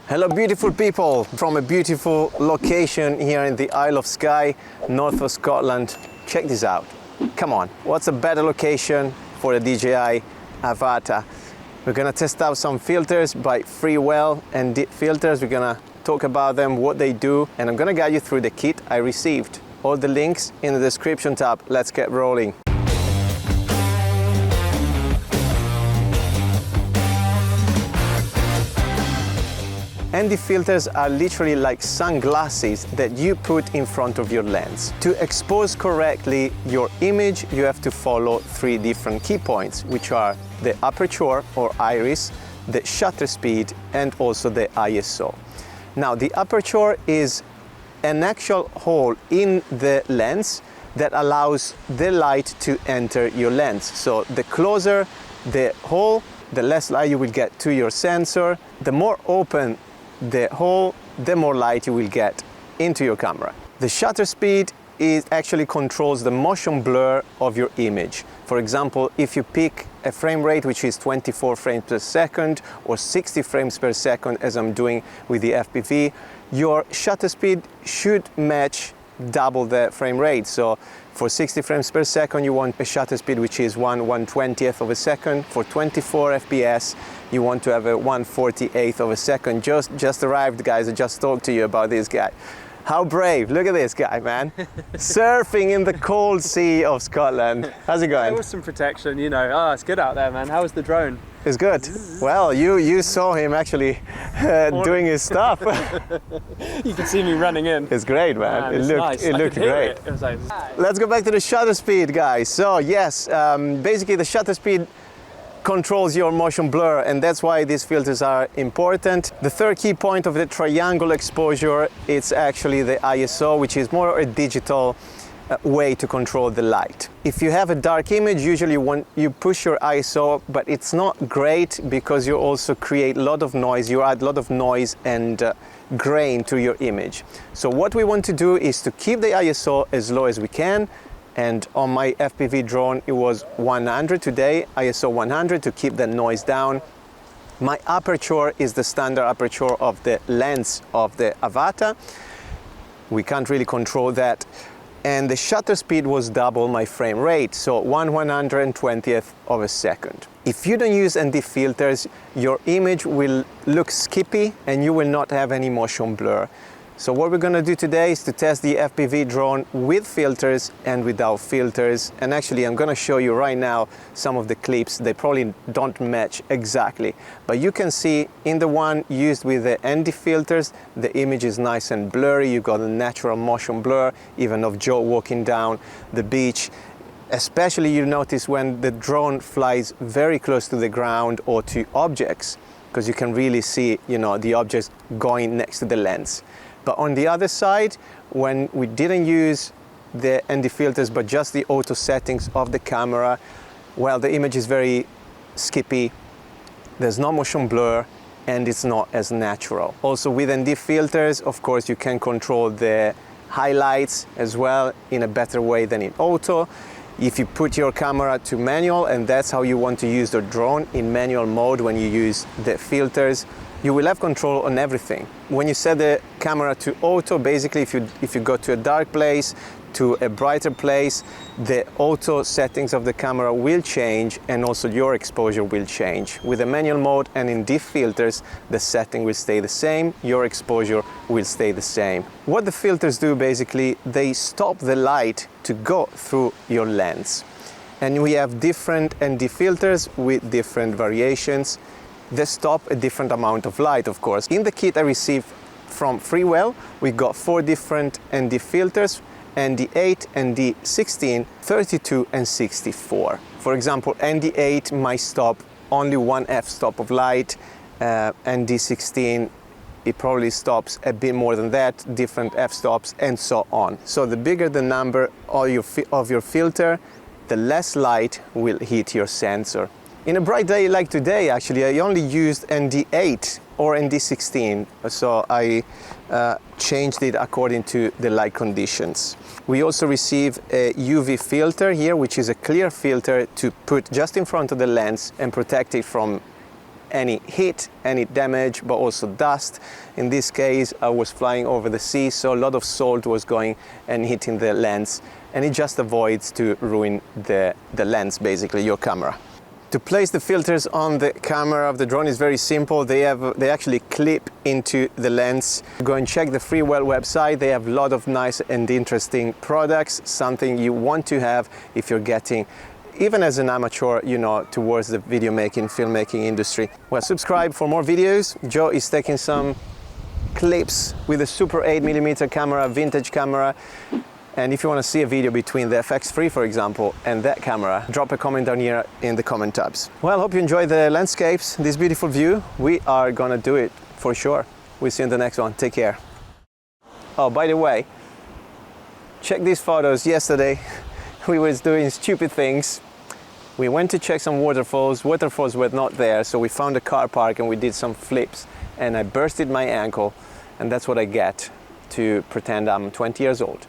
Hello beautiful people from a beautiful location here in the Isle of Skye, north of Scotland. Check this out. Come on, what's a better location for the DJI Avata? We're gonna test out some filters by Freewell ND filters. We're gonna talk about them, what they do, and I'm gonna guide you through the kit I received. All the links in the description tab. Let's get rolling. ND filters are literally like sunglasses that you put in front of your lens. To expose correctly your image, you have to follow 3 different key points, which are the aperture or iris, the shutter speed, and also the ISO. Now, the aperture is an actual hole in the lens that allows the light to enter your lens. So the closer the hole, the less light you will get to your sensor. The more open the hole, the more light you will get into your camera. The shutter speed actually controls the motion blur of your image. For example, if you pick a frame rate which is 24 frames per second or 60 frames per second, as I'm doing with the FPV, your shutter speed should match double the frame rate. So for 60 frames per second, you want a shutter speed which is 1/120th of a second. For 24 FPS, you want to have a 1/48th of a second. Just arrived, guys. I just talked to you about this guy. How brave. Look at this guy, man. Surfing in the cold sea of Scotland. How's it going? There was some protection, you know. Oh, it's good out there, man. How was the drone? It's good. Well, you saw him actually doing his stuff. You can see me running in. It's great, man. It looked great. It was like... Let's go back to the shutter speed, guys. So yes, basically the shutter speed controls your motion blur, and that's why these filters are important. The third key point of the triangle exposure, it's actually the ISO, which is more a digital way to control the light. If you have a dark image, usually when you push your ISO, but it's not great because you also create a lot of noise. You add a lot of noise and grain to your image. So what we want to do is to keep the ISO as low as we can. And on my FPV drone, it was 100 today, ISO 100 to keep the noise down. My aperture is the standard aperture of the lens of the Avata. We can't really control that. And the shutter speed was double my frame rate, so 1/120th of a second. If you don't use ND filters, your image will look skippy and you will not have any motion blur. So what we're gonna do today is to test the FPV drone with filters and without filters. And actually, I'm gonna show you right now some of the clips. They probably don't match exactly, but you can see in the one used with the ND filters, the image is nice and blurry. You got a natural motion blur, even of Joe walking down the beach. Especially you notice when the drone flies very close to the ground or to objects, because you can really see, you know, the objects going next to the lens. But on the other side, when we didn't use the ND filters, but just the auto settings of the camera, well, the image is very skippy, there's no motion blur, and it's not as natural. Also with ND filters, of course, you can control the highlights as well in a better way than in auto. If you put your camera to manual, and that's how you want to use the drone, in manual mode, when you use the filters, you will have control on everything. When you set the camera to auto, basically if you go to a dark place, to a brighter place, the auto settings of the camera will change, and also your exposure will change. With the manual mode and in ND filters, the setting will stay the same, your exposure will stay the same. What the filters do, basically, they stop the light to go through your lens. And we have different ND filters with different variations. They stop a different amount of light, of course. In the kit I received from Freewell, we got 4 different ND filters: ND8, ND16, 32 and 64. For example, ND8 might stop only 1 f-stop of light. ND16, it probably stops a bit more than that, different f-stops, and so on. So the bigger the number of your filter, the less light will hit your sensor. In a bright day like today, actually, I only used ND8 or ND16, so I changed it according to the light conditions. We also receive a UV filter here, which is a clear filter to put just in front of the lens and protect it from any heat, any damage, but also dust. In this case, I was flying over the sea, so a lot of salt was going and hitting the lens, and it just avoids to ruin the lens, basically, your camera. To place the filters on the camera of the drone is very simple. They actually clip into the lens. Go and check the Freewell website. They have a lot of nice and interesting products, something you want to have if you're getting, even as an amateur, you know, towards the video making, filmmaking industry. Well, subscribe for more videos. Joe is taking some clips with a Super 8mm camera, vintage camera. And if you want to see a video between the FX3, for example, and that camera, drop a comment down here in the comment tabs. Well, hope you enjoy the landscapes, this beautiful view. We are gonna do it for sure. We'll see you in the next one. Take care. Oh, by the way, check these photos. Yesterday, we was doing stupid things. We went to check some waterfalls. Waterfalls were not there, so we found a car park and we did some flips, and I bursted my ankle, and that's what I get to pretend I'm 20 years old.